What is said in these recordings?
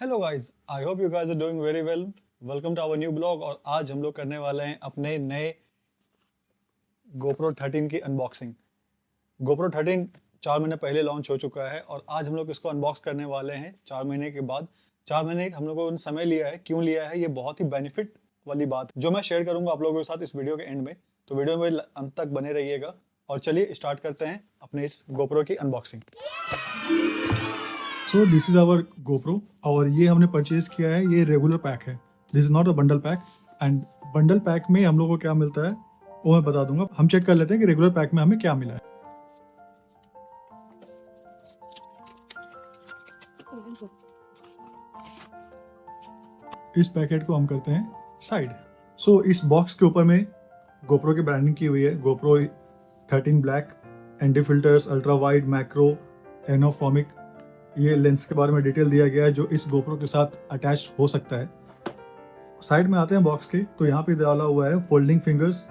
Hello guys, I hope you guys are doing very well. Welcome to our new blog. और आज हम लोग करने वाले हैं अपने नए GoPro 13 की अनबॉक्सिंग। GoPro 13 4 महीने पहले लॉन्च हो चुका है और आज हम लोग इसको अनबॉक्स करने वाले हैं 4 महीने के बाद। 4 महीने हम लोगों ने समय लिया है। क्यों लिया है, ये बहुत ही बेनिफिट वाली बात जो मैं शेयर करूंगा आप लोगों के साथ इस वीडियो के एंड में। तो वीडियो में अंत तक बने रहिएगा और चलिए स्टार्ट करते हैं अपने इस GoPro की unboxing. So this is our GoPro और ये हमने परचेज किया है। ये रेगुलर पैक है, this is not a bundle pack. And bundle pack में हम लोगों को क्या मिलता है वो मैं बता दूंगा। हम चेक कर लेते हैं कि रेगुलर पैक में हमें क्या मिला है। इस पैकेट को हम करते हैं साइड। सो इस बॉक्स के ऊपर में GoPro की ब्रांडिंग की हुई है। GoPro 13 black, anti filters, ultra wide, macro, anamorphic. ये लेंस के बारे में डिटेल दिया गया है जो इस GoPro के साथ अटैच हो सकता है। साइड में आते हैं बॉक्स के, तो यहाँ पे डाला हुआ है folding fingers,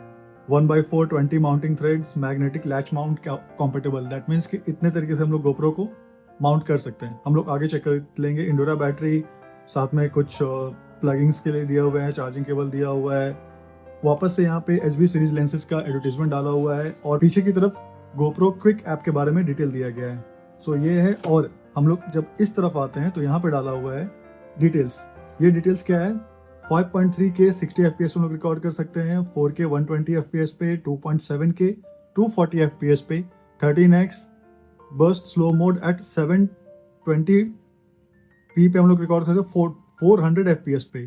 1x4 20 mounting threads, magnetic latch mount compatible. That means कि इतने तरीके से हम लोग GoPro को माउंट कर सकते हैं। हम लोग आगे चेक कर लेंगे। इंडोरा बैटरी, साथ में कुछ प्लगिंग्स के लिए दिया हुआ है, चार्जिंग केबल दिया हुआ है। वापस से यहाँ पे HB सीरीज लेंसेज का एडवर्टीजमेंट डाला हुआ है और पीछे की तरफ GoPro क्विक ऐप के बारे में डिटेल दिया गया है। सो ये है। और हम लोग जब इस तरफ आते हैं तो यहाँ पे डाला हुआ है डिटेल्स। ये डिटेल्स क्या है? 5.3K 60 FPS हम लोग रिकॉर्ड कर सकते हैं, 4K 120 FPS पे, 2.7K 240 FPS पे, 13x burst slow mode eight 720p पे हम लोग रिकॉर्ड करते हैं 400 FPS पे,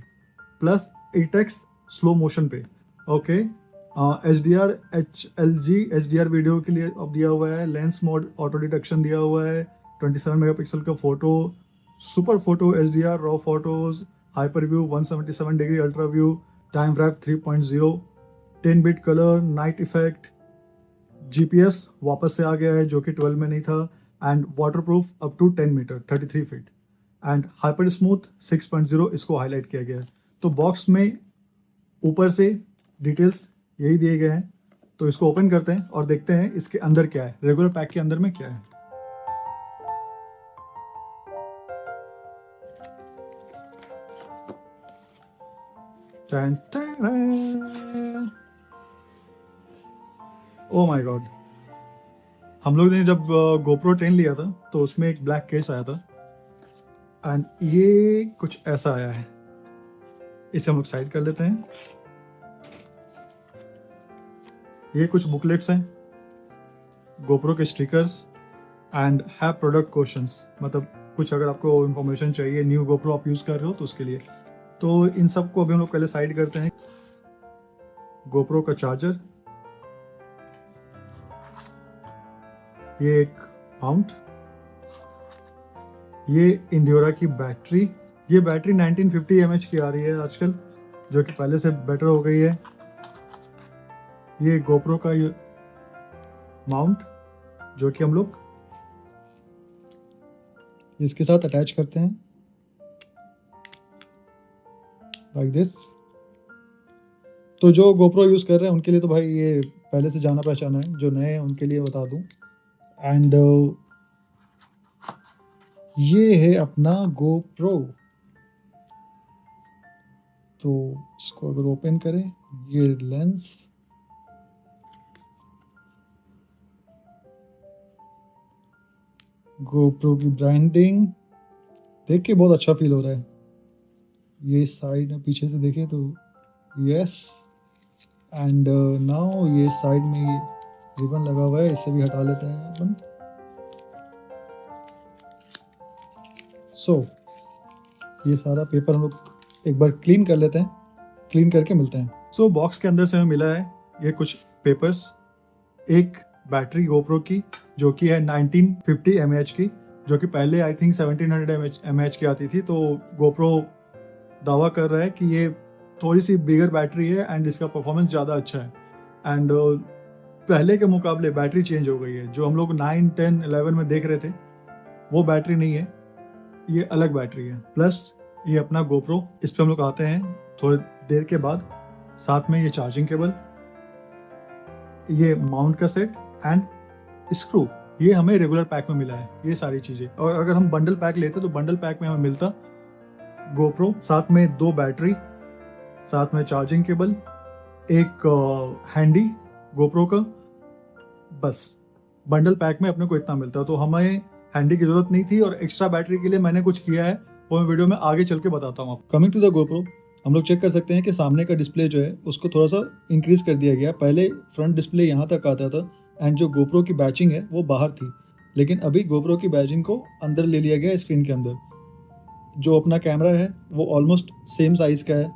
प्लस 8x स्लो मोशन पे। Okay, HDR HLG HDR video के लिए अब दिया हुआ है। लेंस मोड ऑटो डिटेक्शन दिया हुआ है। 27 मेगापिक्सल का photo, super photo HDR, raw photos, hyper view, 177 degree ultra view, time warp 3.0, 10 bit colour, night effect, GPS वापस से आ गया है जो कि 12 में नहीं था, and waterproof up to 10 metre 33 feet, and hyper smooth 6.0 इसको हाईलाइट किया गया है। तो बॉक्स में ऊपर से डिटेल्स यही दिए गए हैं। तो इसको ओपन करते हैं और देखते हैं इसके अंदर क्या है, रेगुलर पैक के अंदर में क्या है। ओ माय गॉड, हम लोग ने जब GoPro 10 लिया था तो उसमें एक ब्लैक केस आया था एंड ये कुछ ऐसा आया है। इसे हम लोग साइड कर लेते हैं। ये कुछ बुकलेट्स हैं, GoPro के stickers and have product questions. मतलब कुछ अगर आपको इन्फॉर्मेशन चाहिए, न्यू GoPro आप यूज़ कर रहे हो तो उसके लिए। तो इन सब को अभी हम लोग पहले साइड करते हैं। GoPro का चार्जर, ये एक माउंट, ये इंड्योरा की बैटरी। ये बैटरी 1950 mAh की आ रही है आजकल, जो कि पहले से बेटर हो गई है। ये GoPro का ये माउंट जो कि हम लोग इसके साथ अटैच करते हैं लाइक दिस। तो जो GoPro यूज़ कर रहे हैं उनके लिए तो भाई ये पहले से जाना पहचाना है, जो नए हैं उनके लिए बता दूं। एंड ये है अपना GoPro। तो इसको अगर ओपन करें, ये लेंस, GoPro की ब्रांडिंग देख के बहुत अच्छा फील हो रहा है। ये साइड में पीछे से देखें तो यस, एंड नाउ ये साइड में ये रिबन लगा हुआ है, इसे भी हटा लेते हैं अपन। सो ये सारा पेपर हम लोग एक बार क्लीन कर लेते हैं, क्लीन करके मिलते हैं। सो बॉक्स के अंदर से हमें मिला है ये कुछ पेपर्स, एक बैटरी GoPro की जो कि है 1950 mAh की, जो कि पहले आई थिंक 1700 mAh की आती थी। तो GoPro दावा कर रहा है कि ये थोड़ी सी बिगर बैटरी है एंड इसका परफॉर्मेंस ज़्यादा अच्छा है। एंड पहले के मुकाबले बैटरी चेंज हो गई है। जो हम लोग 9, 10, 11 में देख रहे थे वो बैटरी नहीं है, ये अलग बैटरी है। प्लस ये अपना GoPro, इस पर हम लोग आते हैं थोड़ी देर के बाद। साथ में ये चार्जिंग केबल, ये माउंट का सेट एंड स्क्रू, ये हमें रेगुलर पैक में मिला है ये सारी चीज़ें। और अगर हम बंडल पैक लेते तो बंडल पैक में हमें मिलता गोप्रो, साथ में 2 बैटरी, साथ में चार्जिंग केबल, एक हैंडी गोप्रो का, बस बंडल पैक में अपने को इतना मिलता है। तो हमें हैंडी की जरूरत नहीं थी और एक्स्ट्रा बैटरी के लिए मैंने कुछ किया है वो मैं वीडियो में आगे चल के बताता हूँ। कमिंग टू द गोप्रो, हम लोग चेक कर सकते हैं कि सामने का डिस्प्ले जो है उसको थोड़ा सा इंक्रीज कर दिया गया। पहले फ्रंट डिस्प्ले यहाँ तक आता था एंड जो गोप्रो की बैचिंग है वो बाहर थी, लेकिन अभी गोप्रो की बैचिंग को अंदर ले लिया गया स्क्रीन के अंदर। जो अपना कैमरा है वो ऑलमोस्ट सेम साइज़ का है।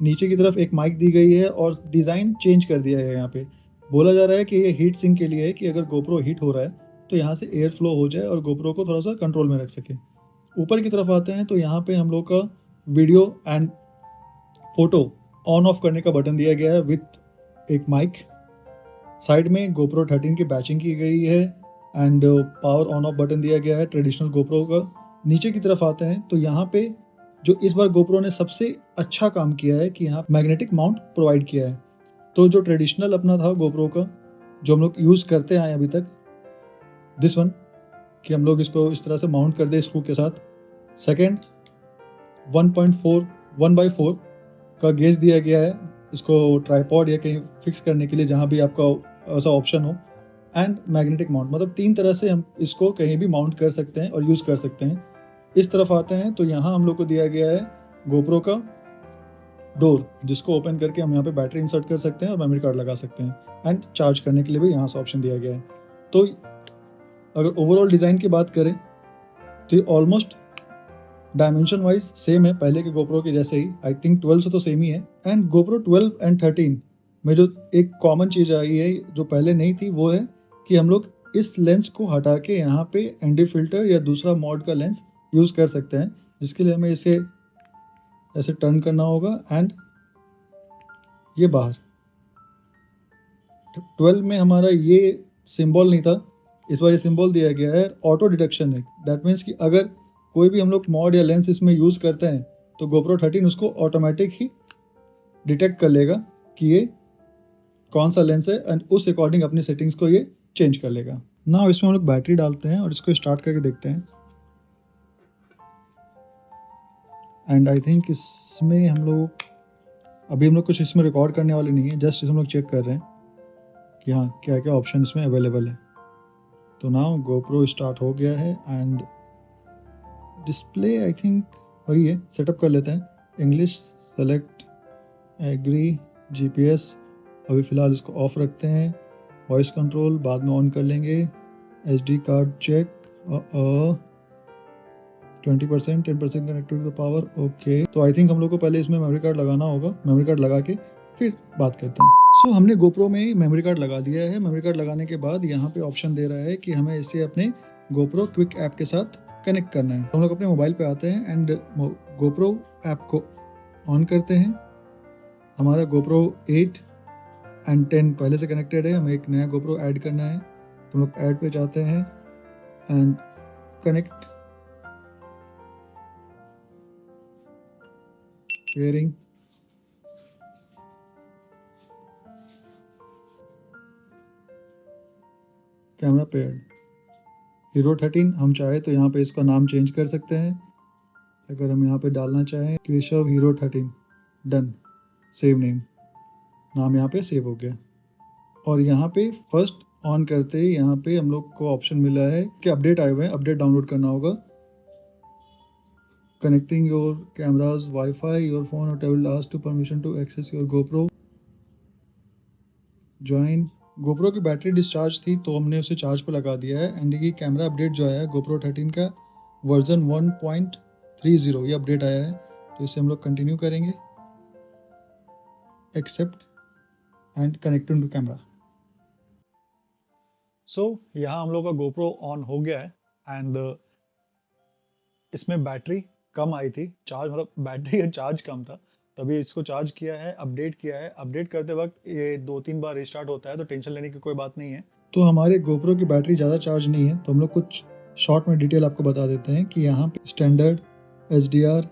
नीचे की तरफ एक माइक दी गई है और डिज़ाइन चेंज कर दिया है। यहाँ पे बोला जा रहा है कि ये हीट सिंक के लिए है कि अगर गोप्रो हीट हो रहा है तो यहाँ से एयर फ्लो हो जाए और गोप्रो को थोड़ा सा कंट्रोल में रख सके। ऊपर की तरफ आते हैं तो यहाँ पे हम लोग का video and photo on off करने का बटन दिया गया है विथ एक माइक। साइड में GoPro 13 की बैचिंग की गई है and power on off button दिया गया है ट्रेडिशनल GoPro का। नीचे की तरफ आते हैं तो यहाँ पे जो इस बार GoPro ने सबसे अच्छा काम किया है कि यहाँ मैग्नेटिक माउंट प्रोवाइड किया है। तो जो ट्रेडिशनल अपना था GoPro का जो हम लोग यूज़ करते आए अभी तक, दिस वन, कि हम लोग इसको इस तरह से माउंट कर दे स्क्रू के साथ। सेकेंड 1.4 का गेज दिया गया है इसको ट्राइपॉड या कहीं फिक्स करने के लिए जहाँ भी आपका ऐसा ऑप्शन हो, एंड मैग्नेटिक माउंट, मतलब 3 तरह से हम इसको कहीं भी माउंट कर सकते हैं और यूज़ कर सकते हैं। इस तरफ आते हैं तो यहाँ हम लोग को दिया गया है GoPro का डोर, जिसको ओपन करके हम यहाँ पे बैटरी इंसर्ट कर सकते हैं और मेमोरी कार्ड लगा सकते हैं एंड चार्ज करने के लिए भी यहाँ से ऑप्शन दिया गया है। तो अगर ओवरऑल डिज़ाइन की बात करें तो ये ऑलमोस्ट डायमेंशन वाइज सेम है पहले के GoPro के जैसे ही। आई थिंक 12 से तो सेम ही है। एंड GoPro 12 एंड 13 में जो एक कॉमन चीज़ आई है जो पहले नहीं थी वो है कि हम लोग इस लेंस को हटा के यहाँ पे ND फिल्टर या दूसरा मॉड का लेंस यूज़ कर सकते हैं, जिसके लिए हमें इसे ऐसे टर्न करना होगा एंड ये बाहर। 12 में हमारा ये सिंबल नहीं था, इस बार ये सिंबल दिया गया है ऑटो डिटेक्शन है। दैट मीन्स कि अगर कोई भी हम लोग मॉड या लेंस इसमें यूज़ करते हैं तो GoPro 13 उसको ऑटोमेटिक ही डिटेक्ट कर लेगा कि ये कौन सा लेंस है एंड उस अकॉर्डिंग अपनी सेटिंग्स को ये चेंज कर लेगा। नाउ इसमें हम लोग बैटरी डालते हैं और इसको स्टार्ट करके देखते हैं। एंड आई थिंक इसमें हम लोग कुछ इसमें रिकॉर्ड करने वाले नहीं है, जस्ट हम लोग चेक कर रहे हैं कि हाँ क्या क्या ऑप्शन इसमें अवेलेबल है। तो नाउ GoPro स्टार्ट हो गया है एंड डिस्प्ले आई थिंक वही है। सेटअप कर लेते हैं। इंग्लिश सेलेक्ट, एग्री, GPS अभी फ़िलहाल इसको ऑफ रखते हैं। वॉइस कंट्रोल बाद में ऑन कर लेंगे। SD card check 20%, 10% connected to power, okay. तो आई थिंक हम लोग को पहले इसमें मेमोरी कार्ड लगाना होगा। मेमोरी कार्ड लगा के फिर बात करते हैं। सो हमने GoPro में मेमोरी कार्ड लगा दिया है। मेमोरी कार्ड लगाने के बाद यहाँ पे ऑप्शन दे रहा है कि हमें इसे अपने GoPro क्विक ऐप के साथ कनेक्ट करना है। हम लोग अपने मोबाइल पे आते हैं एंड GoPro ऐप को ऑन करते हैं। हमारा GoPro 8 एंड 10 पहले से कनेक्टेड है, हमें एक नया GoPro ऐड करना है। तो हम लोग ऐड पे जाते हैं and connect, pairing, camera paired. Hero 13 हम चाहे तो यहाँ पे इसका नाम चेंज कर सकते हैं। अगर हम यहाँ पे डालना चाहें Keshav Hero 13, done, save name, नाम यहाँ पे सेव हो गया। और यहाँ पे फर्स्ट ऑन करते ही यहाँ पे हम लोग को ऑप्शन मिला है कि अपडेट आए हुए हैं, अपडेट डाउनलोड करना होगा। Connecting your cameras wifi, your phone और table ask to permission to access your GoPro, join. GoPro की बैटरी डिस्चार्ज थी तो हमने उसे चार्ज पे लगा दिया है। एंड ये कैमरा अपडेट जो आया है GoPro 13 का वर्जन 1.30 ये अपडेट आया है। तो इसे हम लोग कंटिन्यू करेंगे, except and connecting to camera. So यहाँ हम लोग का GoPro ऑन हो गया है एंड इसमें बैटरी कम आई थी, चार्ज मतलब बैटरी का चार्ज कम था, तभी इसको चार्ज किया है, अपडेट किया है। अपडेट करते वक्त ये 2-3 बार रिस्टार्ट होता है, तो टेंशन लेने की कोई बात नहीं है। तो हमारे GoPro की बैटरी ज़्यादा चार्ज नहीं है, तो हम लोग कुछ शॉर्ट में डिटेल आपको बता देते हैं कि यहाँ पे स्टैंडर्ड, HDR,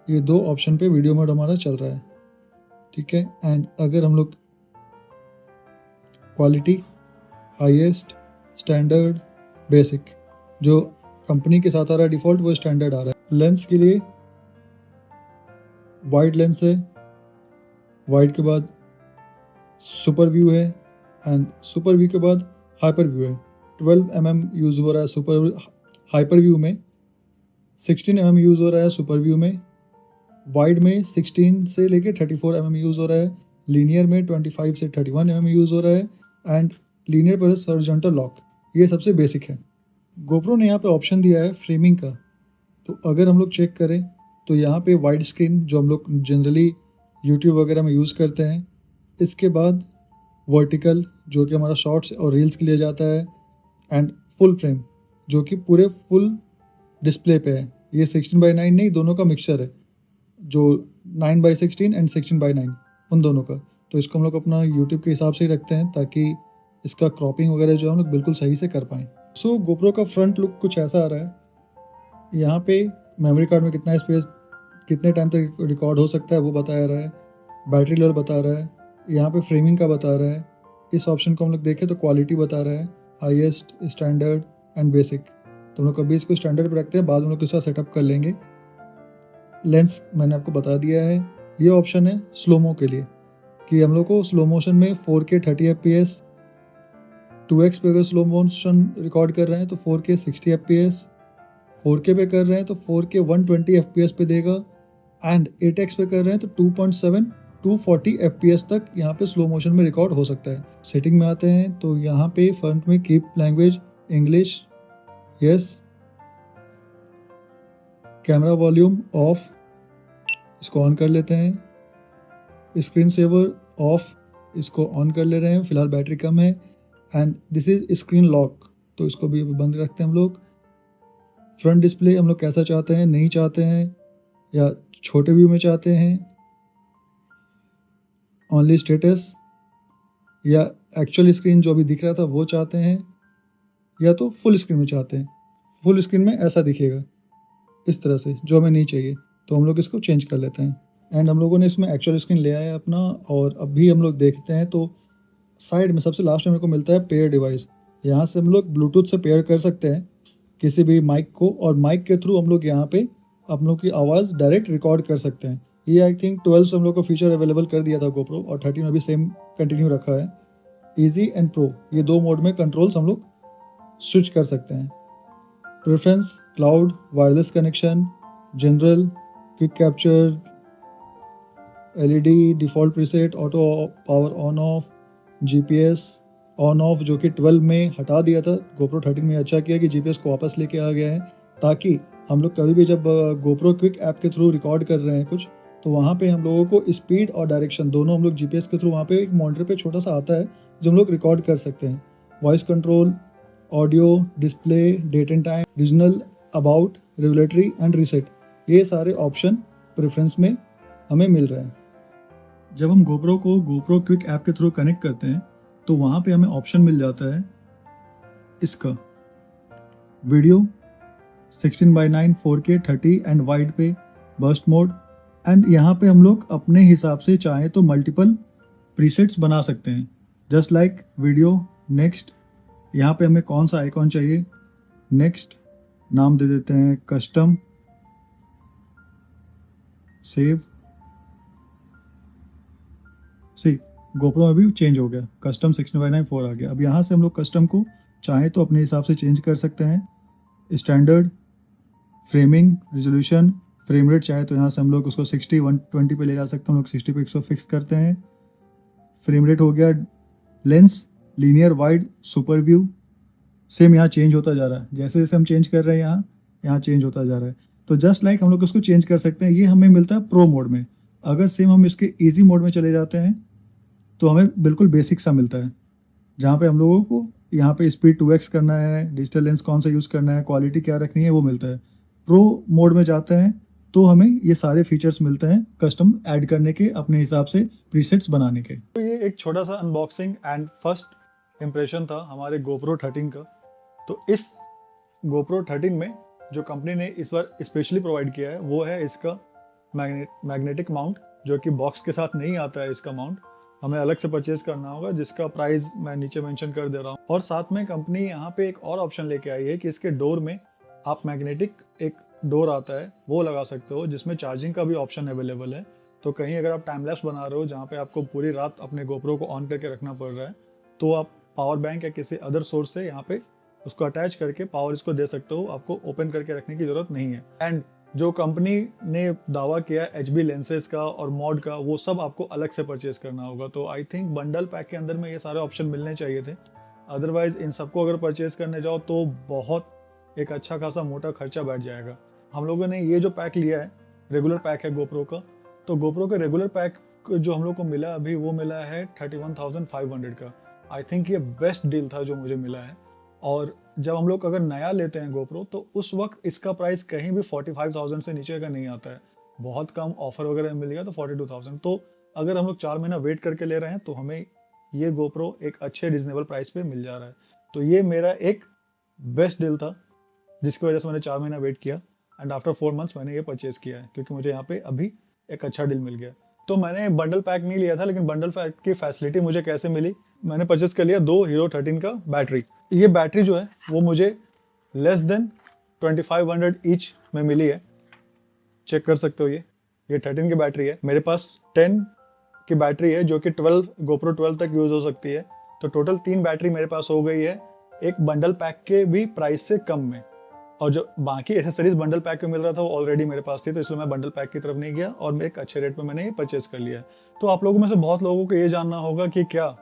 ये 2 ऑप्शन पे वीडियो मोड हमारा चल रहा है, ठीक है। एंड अगर हम लोग क्वालिटी, हाईएस्ट, स्टैंडर्ड, बेसिक, जो कंपनी के साथ आ रहा है डिफ़ॉल्ट वो स्टैंडर्ड आ रहा है। लेंस के लिए वाइड लेंस है, वाइड के बाद सुपर व्यू है एंड सुपर व्यू के बाद हाइपर व्यू है। 12 mm यूज़ हो रहा है सुपर हाइपर व्यू में, 16 mm यूज़ हो रहा है सुपर व्यू में, वाइड में 16 से लेके 34 mm यूज़ हो रहा है, लीनियर में 25 से 31 mm यूज़ हो रहा है and linear plus horizontal lock. ये सबसे बेसिक है। गोप्रो ने यहाँ पे ऑप्शन दिया है फ्रेमिंग का, तो अगर हम लोग चेक करें तो यहाँ पे वाइड स्क्रीन जो हम लोग जनरली यूट्यूब वगैरह में यूज़ करते हैं, इसके बाद वर्टिकल जो कि हमारा शॉर्ट्स और रील्स के लिए जाता है एंड फुल फ्रेम जो कि पूरे फुल डिस्प्ले पे है। ये 16:9 नहीं, दोनों का मिक्सचर है, जो 9:16 एंड 16:9 उन दोनों का। तो इसको हम लोग अपना यूट्यूब के हिसाब से ही रखते हैं ताकि इसका क्रॉपिंग वगैरह जो है हम लोग बिल्कुल सही से कर पाएँ। सो गोप्रो का फ्रंट लुक कुछ ऐसा आ रहा है। यहाँ पे मेमोरी कार्ड में कितना स्पेस कितने टाइम तक रिकॉर्ड हो सकता है वो बता रहा है, बैटरी लेवल बता रहा है, यहाँ पे फ्रेमिंग का बता रहा है। इस ऑप्शन को हम लोग देखें तो क्वालिटी बता रहा है, हाईएस्ट, स्टैंडर्ड एंड बेसिक। तो हम लोग कभी इसको स्टैंडर्ड पे रखते हैं, बाद में हम लोग इसका सेटअप कर लेंगे। लेंस मैंने आपको बता दिया है। ये ऑप्शन है स्लोमो के लिए कि हम लोग को स्लो मोशन में 4K 30 fps, 2x पे अगर स्लो मोशन रिकॉर्ड कर रहे हैं तो 4K 60 fps, 4K पे कर रहे हैं तो 4K 120 fps पे देगा एंड 8x पे कर रहे हैं तो 2.7 240 fps तक यहाँ पे स्लो मोशन में रिकॉर्ड हो सकता है। सेटिंग में आते हैं तो यहाँ पे फ्रंट में keep language English, yes, camera volume of, इसको ऑन कर लेते हैं। स्क्रीन सेवर ऑफ, इसको ऑन कर ले रहे हैं, फिलहाल बैटरी कम है and this is screen lock, तो इसको भी बंद रखते हैं हम लोग। फ्रंट डिस्प्ले हम लोग कैसा चाहते हैं, नहीं चाहते हैं या छोटे व्यू में चाहते हैं, ओनली स्टेटस या एक्चुअल स्क्रीन जो अभी दिख रहा था वो चाहते हैं, या तो फुल स्क्रीन में चाहते हैं। फुल स्क्रीन में ऐसा दिखेगा इस तरह से, जो हमें नहीं चाहिए, तो हम लोग इसको चेंज कर लेते हैं। एंड हम लोगों ने इसमें एक्चुअल स्क्रीन ले आया अपना, और अभी हम लोग देखते हैं तो साइड में सबसे लास्ट में मेरे को मिलता है पेयर डिवाइस। यहाँ से हम लोग ब्लूटूथ से पेयर कर सकते हैं किसी भी माइक को, और माइक के थ्रू हम लोग यहाँ पे हम लोग की आवाज़ डायरेक्ट रिकॉर्ड कर सकते हैं। ये आई थिंक 12 से हम लोग को फीचर अवेलेबल कर दिया था गोप्रो, और 13 में भी सेम कंटिन्यू रखा है। ईजी एंड प्रो, ये दो मोड में कंट्रोल्स हम लोग स्विच कर सकते हैं। Preference, cloud, wireless connection, general, quick capture, LED, default preset, auto power on off, GPS on off जो कि 12 में हटा दिया था। गोप्रो 13 में अच्छा किया कि जीपीएस को वापस लेके आ गया है, ताकि हम लोग कभी भी जब गोप्रो क्विक ऐप के थ्रू रिकॉर्ड कर रहे हैं कुछ, तो वहाँ पे हम लोगों को स्पीड और डायरेक्शन दोनों हम लोग जीपीएस के थ्रू, वहाँ पे एक मॉनिटर पे छोटा सा आता है जो हम लोग रिकॉर्ड कर सकते हैं। Voice control, audio, display, date and time, regional, about, regulatory and reset, ये सारे ऑप्शन प्रेफरेंस में हमें मिल रहे हैं। जब हम गोप्रो को गोप्रो क्विक ऐप के थ्रू कनेक्ट करते हैं तो वहाँ पे हमें ऑप्शन मिल जाता है इसका वीडियो 16:9 4K 30 एंड वाइड पे बर्स्ट मोड, एंड यहाँ पे हम लोग अपने हिसाब से चाहें तो मल्टीपल प्रीसेट्स बना सकते हैं, जस्ट लाइक वीडियो। नेक्स्ट, यहाँ पे हमें कौन सा आइकॉन चाहिए, नेक्स्ट, नाम दे देते हैं कस्टम, सेव। सी गोप्रो में भी चेंज हो गया, कस्टम 16:9 4 आ गया। अब यहाँ से हम लोग कस्टम को चाहें तो अपने हिसाब से चेंज कर सकते हैं। Standard, framing, resolution, frame rate चाहे तो यहाँ से हम लोग उसको 60 120 पे ले जा सकते हैं, हम लोग 60 पे 100 फिक्स करते हैं। फ्रेम रेट हो गया। Lens, linear, wide, super view, same यहाँ चेंज होता जा रहा है, जैसे जैसे हम चेंज कर रहे हैं यहाँ चेंज होता जा रहा है। तो जस्ट लाइक हम लोग उसको चेंज कर सकते हैं। ये हमें मिलता है प्रो मोड में। अगर सेम हम इसके ईजी मोड में चले जाते हैं तो हमें बिल्कुल बेसिक सा मिलता है, जहाँ पे हम लोगों को यहाँ पे स्पीड 2x करना है, डिजिटल लेंस कौन सा यूज़ करना है, क्वालिटी क्या रखनी है, वो मिलता है। प्रो मोड में जाते हैं तो हमें ये सारे फीचर्स मिलते हैं कस्टम ऐड करने के, अपने हिसाब से प्रीसेट्स बनाने के। तो ये एक छोटा सा अनबॉक्सिंग एंड फर्स्ट इम्प्रेशन था हमारे गोप्रो 13 का। तो इस गोप्रो 13 में जो कंपनी ने इस बार स्पेशली प्रोवाइड किया है वो है इसका मैग्नेटिक माउंट, जो कि बॉक्स के साथ नहीं आता है। इसका माउंट हमें अलग से परचेज करना होगा, जिसका प्राइस मैं नीचे मेंशन कर दे रहा हूँ। और साथ में कंपनी यहाँ पे एक और ऑप्शन लेके आई है कि इसके डोर में आप मैग्नेटिक एक डोर आता है वो लगा सकते हो, जिसमें चार्जिंग का भी ऑप्शन अवेलेबल है। तो कहीं अगर आप टाइम लैप्स बना रहे हो जहाँ पे आपको पूरी रात अपने गोप्रो को ऑन करके रखना पड़ रहा है, तो आप पावर बैंक या किसी अदर सोर्स से यहाँ पे उसको अटैच करके पावर इसको दे सकते हो, आपको ओपन करके रखने की जरूरत नहीं है। एंड जो कंपनी ने दावा किया HB लेंसेज का और मॉड का, वो सब आपको अलग से परचेज करना होगा। तो आई थिंक बंडल पैक के अंदर में ये सारे ऑप्शन मिलने चाहिए थे। अदरवाइज इन सबको अगर परचेज करने जाओ तो बहुत एक अच्छा खासा मोटा खर्चा बैठ जाएगा। हम लोगों ने ये जो पैक लिया है, रेगुलर पैक है गोप्रो का, तो गोप्रो के रेगुलर पैक जो हम लोग को मिला अभी वो मिला है 31,500 का। आई थिंक ये बेस्ट डील था जो मुझे मिला है। और जब हम लोग अगर नया लेते हैं गोप्रो तो उस वक्त इसका प्राइस कहीं भी 45,000 से नीचे का नहीं आता है, बहुत कम ऑफर वगैरह मिल गया तो 42,000। तो अगर हम लोग 4 महीना वेट करके ले रहे हैं तो हमें ये गोप्रो एक अच्छे रिजनेबल प्राइस पे मिल जा रहा है। तो ये मेरा एक बेस्ट डील था जिसकी वजह से मैंने 4 महीना वेट किया एंड आफ्टर 4 मंथ्स मैंने ये परचेज किया है, क्योंकि मुझे यहाँ पे अभी एक अच्छा डील मिल गया। तो मैंने बंडल पैक नहीं लिया था, लेकिन बंडल पैक की फैसिलिटी मुझे कैसे मिली, मैंने परचेज कर लिया 2 हीरो 13 का बैटरी। ये बैटरी जो है वो मुझे लेस देन 2500 ईच में मिली है, चेक कर सकते हो। ये 13 की बैटरी है, मेरे पास 10 की बैटरी है जो कि 12 गोप्रो 12 तक यूज हो सकती है। तो टोटल 3 बैटरी मेरे पास हो गई है एक बंडल पैक के भी प्राइस से कम में। और जो बाकी एसेसरीज बंडल पैक में मिल रहा था वो ऑलरेडी मेरे पास थी, तो इसलिए मैं बंडल पैक की तरफ नहीं गया और एक अच्छे रेट में मैंने ये परचेज कर लिया। तो आप लोगों में से बहुत लोगों को ये जानना होगा कि क्या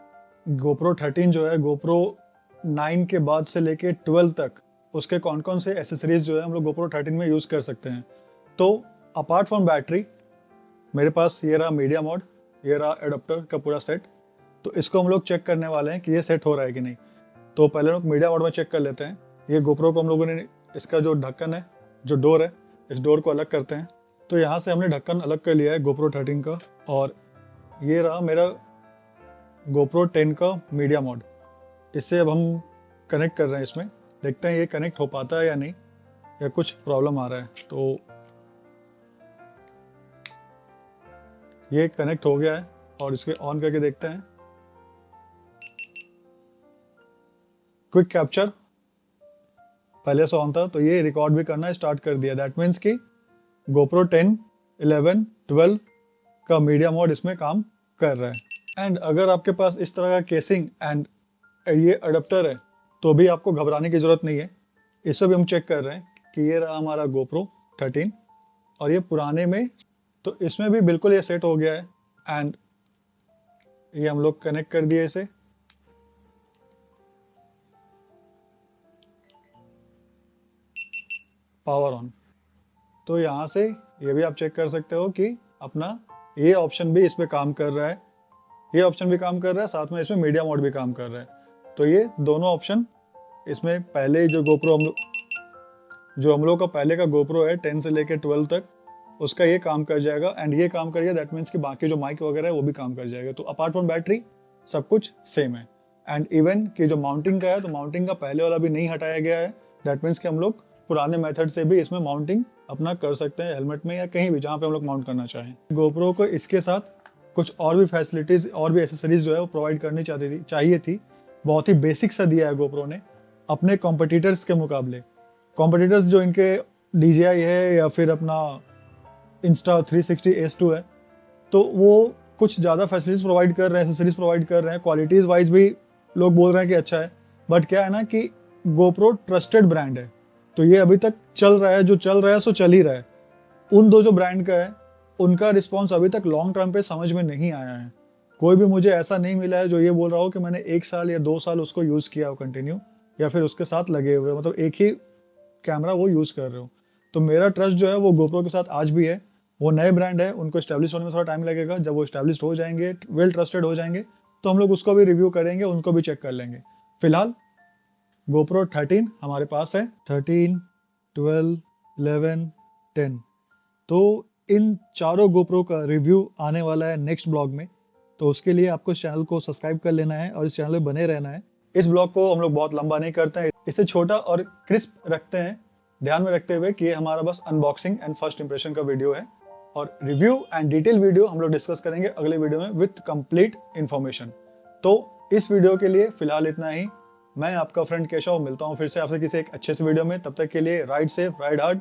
गोप्रो 13 जो है गोप्रो 9 के बाद से लेके 12 तक उसके कौन कौन से एसेसरीज जो है हम लोग गोप्रो 13 में यूज कर सकते हैं। तो अपार्ट फ्रॉम बैटरी मेरे पास ये रहा मीडिया मोड, ये रहा एडाप्टर का पूरा सेट। तो इसको हम लोग चेक करने वाले हैं कि ये सेट हो रहा है कि नहीं। तो पहले लोग मीडिया मोड में चेक कर लेते हैं। ये गोप्रो को हम लोगों ने इसका जो ढक्कन है, जो डोर है, इस डोर को अलग करते हैं। तो यहाँ से हमने ढक्कन अलग कर लिया है गोप्रो 13 का। और ये रहा मेरा गोप्रो 10 का मीडिया मोड। इससे अब हम कनेक्ट कर रहे हैं इसमें, देखते हैं ये कनेक्ट हो पाता है या नहीं, या कुछ प्रॉब्लम आ रहा है। तो ये कनेक्ट हो गया है और इसके ऑन करके देखते हैं। क्विक कैप्चर पहले से ऑन था, तो ये रिकॉर्ड भी करना स्टार्ट कर दिया। दैट मीन्स कि गोप्रो 10, 11, 12 का मीडिया मोड इसमें काम कर रहा है। एंड अगर आपके पास इस तरह का केसिंग एंड ये अडेप्टर है तो भी आपको घबराने की ज़रूरत नहीं है। इससे भी हम चेक कर रहे हैं कि ये रहा हमारा गोप्रो 13 और ये पुराने में, तो इसमें भी बिल्कुल ये सेट हो गया है। एंड ये हम लोग कनेक्ट कर दिए इसे। Power on. तो यहाँ से ये भी आप चेक कर सकते हो कि अपना ये ऑप्शन भी इस पे काम कर रहा है, ये ऑप्शन भी काम कर रहा है, साथ में इसमें मीडिया मोड भी काम कर रहा है। तो ये दोनों ऑप्शन इसमें पहले जो हम लोग का पहले का गोप्रो है 10 से लेकर 12 तक, उसका ये काम कर जाएगा। एंड ये काम करिए, दैट मीन्स कि बाकी जो माइक वगैरह है वो भी काम कर जाएगा। तो अपार्ट फ्रॉम बैटरी सब कुछ सेम है। एंड इवन कि जो माउंटिंग का है, तो माउंटिंग का पहले वाला भी नहीं हटाया गया है। दैट मीन्स कि हम लोग पुराने मेथड से भी इसमें माउंटिंग अपना कर सकते हैं, हेलमेट में या कहीं भी जहाँ पे हम लोग माउंट करना चाहें। गोप्रो को इसके साथ कुछ और भी फैसिलिटीज़ और भी एसेसरीज जो है वो प्रोवाइड करनी चाहिए थी। बहुत ही बेसिक सा दिया है गोप्रो ने अपने कॉम्पिटिटर्स के मुकाबले। कॉम्पिटिटर्स जो इनके DJI है या फिर अपना Insta360 है, तो वो कुछ ज़्यादा फैसिलिटीज़ प्रोवाइड कर रहे हैं, एसेसरीज प्रोवाइड कर रहे हैं। क्वालिटीज़ वाइज भी लोग बोल रहे हैं कि अच्छा है, बट क्या है ना कि गोप्रो ट्रस्टेड ब्रांड है, तो ये अभी तक चल रहा है, जो चल रहा है सो चल ही रहा है। उन दो जो ब्रांड का है उनका रिस्पॉन्स अभी तक लॉन्ग टर्म पे समझ में नहीं आया है। कोई भी मुझे ऐसा नहीं मिला है जो ये बोल रहा हो कि मैंने 1 साल या 2 साल उसको यूज़ किया हो कंटिन्यू, या फिर उसके साथ लगे हुए, मतलब एक ही कैमरा वो यूज़ कर रहे हो। तो मेरा ट्रस्ट जो है वो गोप्रो के साथ आज भी है। वो नए ब्रांड है, उनको स्टैब्लिश होने में थोड़ा टाइम लगेगा। जब वो स्टैब्लिश हो जाएंगे, वेल ट्रस्टेड हो जाएंगे, तो हम लोग उसको भी रिव्यू करेंगे, उनको भी चेक कर लेंगे। फिलहाल गोप्रो 13 हमारे पास है, 13, 12, 11, 10। तो इन चारों गोप्रो का रिव्यू आने वाला है नेक्स्ट ब्लॉग में, तो उसके लिए आपको इस चैनल को सब्सक्राइब कर लेना है और इस चैनल में बने रहना है। इस ब्लॉग को हम लोग बहुत लंबा नहीं करते हैं, इसे छोटा और क्रिस्प रखते हैं, ध्यान में रखते हुए कि ये हमारा बस अनबॉक्सिंग एंड फर्स्ट इंप्रेशन का वीडियो है। और रिव्यू एंड डिटेल वीडियो हम लोग डिस्कस करेंगे अगले वीडियो में विथ कंप्लीट इन्फॉर्मेशन। तो इस वीडियो के लिए फिलहाल इतना ही। मैं आपका फ्रेंड केशव, मिलता हूँ फिर से आपसे किसी एक अच्छे से वीडियो में। तब तक के लिए राइड सेफ, राइड हार्ड,